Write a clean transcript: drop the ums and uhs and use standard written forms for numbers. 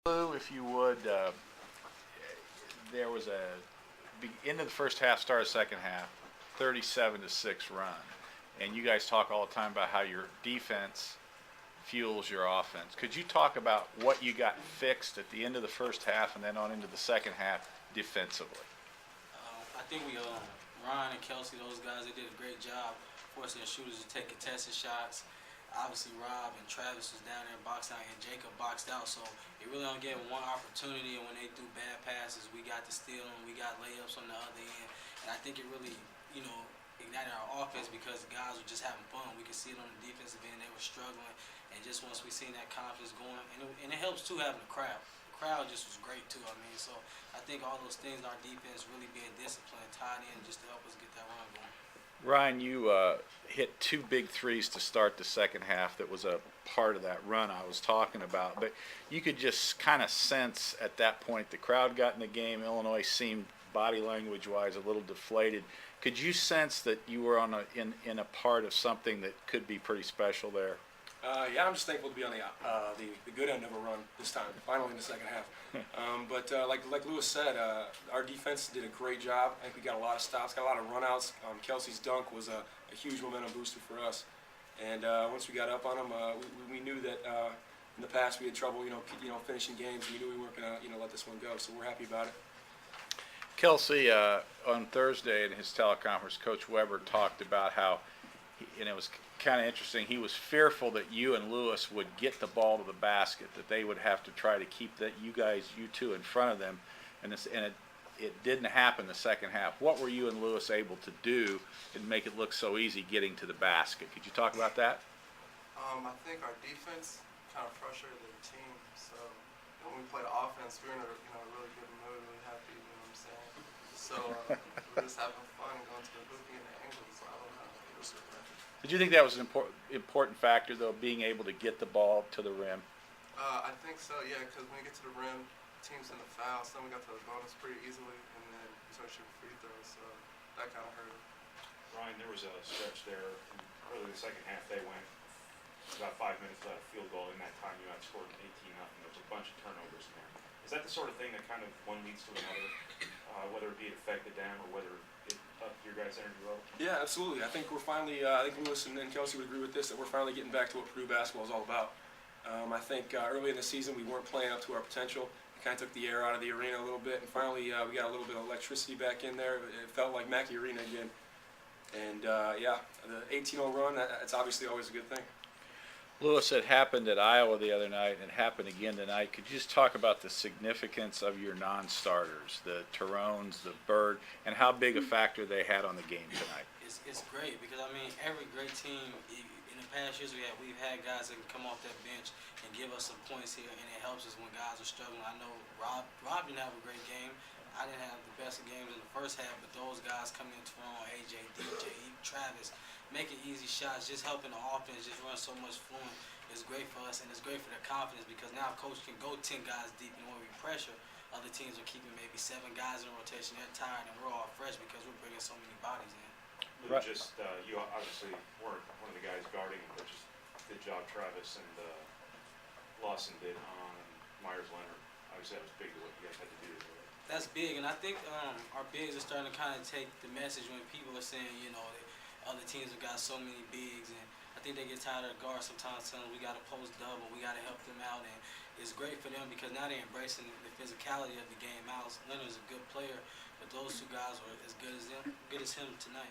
Lou, if you would, there was end of the first half, start of the second half, 37-6 run, and you guys talk all the time about how your defense fuels your offense. Could you talk about what you got fixed at the end of the first half and then on into the second half defensively? I think Ryan and Kelsey, those guys, they did a great job forcing the shooters to take contested shots. Obviously, Rob and Travis was down there boxed out, and Jacob boxed out. So they really only get one opportunity, and when they do bad passes, we got the steal and we got layups on the other end. And I think it really, ignited our offense because the guys were just having fun. We could see it on the defensive end; they were struggling, and just once we seen that confidence going, and it helps too having a crowd. The crowd just was great too. So I think all those things, our defense really being disciplined, tied in, just to help us get that run going. Ryan, you hit two big threes to start the second half. That was a part of that run I was talking about. But you could just kind of sense at that point the crowd got in the game. Illinois seemed body language-wise a little deflated. Could you sense that you were in a part of something that could be pretty special there? Yeah, I'm just thankful to be on the good end of a run this time, finally in the second half. But like Lewis said, our defense did a great job. I think we got a lot of stops, got a lot of runouts. Kelsey's dunk was a huge momentum booster for us. And once we got up on them, we knew that in the past we had trouble, finishing games. We knew we weren't going to let this one go. So we're happy about it. Kelsey, on Thursday in his teleconference, Coach Weber talked about how, and it was kind of interesting, he was fearful that you and Lewis would get the ball to the basket, that they would have to try to keep you two in front of them, and it didn't happen the second half. What were you and Lewis able to do and make it look so easy getting to the basket? Could you talk about that? I think our defense kind of frustrated the team. So when we played offense, we were in a really good mood, really happy. You know what I'm saying? So we're just having fun going to the hoop and the angles. So I don't know. It was super. Did you think that was an important factor, though, being able to get the ball to the rim? I think so, yeah, because when you get to the rim, teams in the foul, so we got to the bonus pretty easily, and then we started shooting free throws, so that kind of hurt him. Ryan, there was a stretch there early in the second half. They went about 5 minutes without a field goal. In that time, you outscored 18-0. There was a bunch of turnovers in there. Is that the sort of thing that kind of one leads to another, whether it be it affected them or whether it upped your guys' energy level? Yeah, absolutely. I think we're finally, I think Lewis and Kelsey would agree with this, that we're finally getting back to what Purdue basketball is all about. I think early in the season we weren't playing up to our potential. It kind of took the air out of the arena a little bit, and finally we got a little bit of electricity back in there. It felt like Mackey Arena again. And yeah, the 18-0 run, that's obviously always a good thing. Lewis, it happened at Iowa the other night and it happened again tonight. Could you just talk about the significance of your non-starters, the Tyrones, the Bird, and how big a factor they had on the game tonight? It's great because, every great team, in the past years we've had guys that can come off that bench and give us some points here, and it helps us when guys are struggling. I know Rob didn't have a great game. I didn't have the best of games in the first half, but those guys coming in, Tyrone, AJ, DJ, Travis, making easy shots, just helping the offense just run so much fluent. It's great for us, and it's great for their confidence because now coach can go 10 guys deep, and when we pressure, other teams are keeping maybe 7 guys in rotation. They're tired, and we're all fresh because we're bringing so many bodies in. Right. You obviously weren't one of the guys guarding, but just good job Travis and Lawson did on Myers-Leonard. Obviously that was big what you guys had to do. That's big, and I think our bigs are starting to kind of take the message when people are saying, that other teams have got so many bigs, and I think they get tired of the guards sometimes telling them we got to post double, we got to help them out, and it's great for them because now they're embracing the physicality of the game. Myers Leonard's a good player, but those two guys were as good as him tonight.